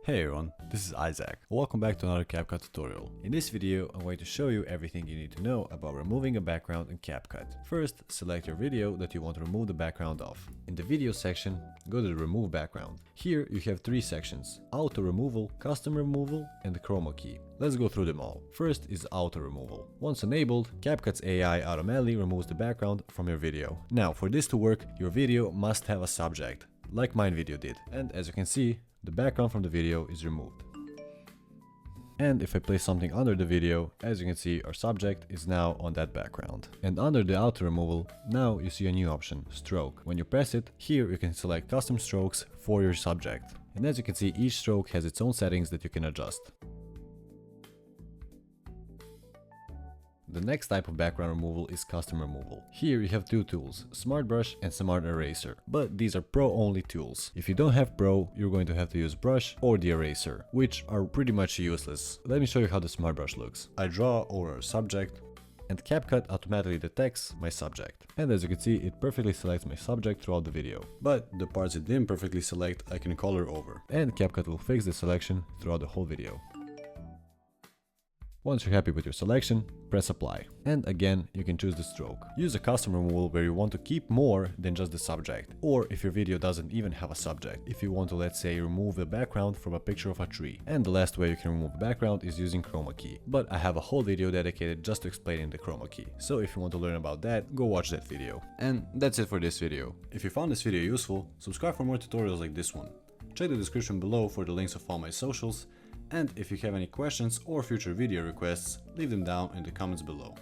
Hey everyone, this is Isaac. Welcome back to another CapCut tutorial. In this video, I'm going to show you everything you need to know about removing a background in CapCut. First, select your video that you want to remove the background of. In the video section, go to the remove background. Here you have three sections: auto removal, custom removal, and the chroma key. Let's go through them all. First is auto removal. Once enabled, CapCut's AI automatically removes the background from your video. Now, for this to work, your video must have a subject, like mine video did. And as you can see, the background from the video is removed. And if I place something under the video, as you can see, our subject is now on that background. And under the auto removal, now you see a new option, stroke. When you press it, here you can select custom strokes for your subject. And as you can see, each stroke has its own settings that you can adjust. The next type of background removal is custom removal. Here you have two tools, Smart Brush and Smart Eraser, but these are Pro only tools. If you don't have Pro, you're going to have to use Brush or the Eraser, which are pretty much useless. Let me show you how the Smart Brush looks. I draw over a subject, and CapCut automatically detects my subject. And as you can see, it perfectly selects my subject throughout the video. But the parts it didn't perfectly select, I can color over. And CapCut will fix the selection throughout the whole video. Once you're happy with your selection, press apply. And again, you can choose the stroke. Use a custom removal where you want to keep more than just the subject. Or if your video doesn't even have a subject. If you want to, let's say, remove the background from a picture of a tree. And the last way you can remove a background is using chroma key. But I have a whole video dedicated just to explaining the chroma key. So if you want to learn about that, go watch that video. And that's it for this video. If you found this video useful, subscribe for more tutorials like this one. Check the description below for the links of all my socials. And if you have any questions or future video requests, leave them down in the comments below.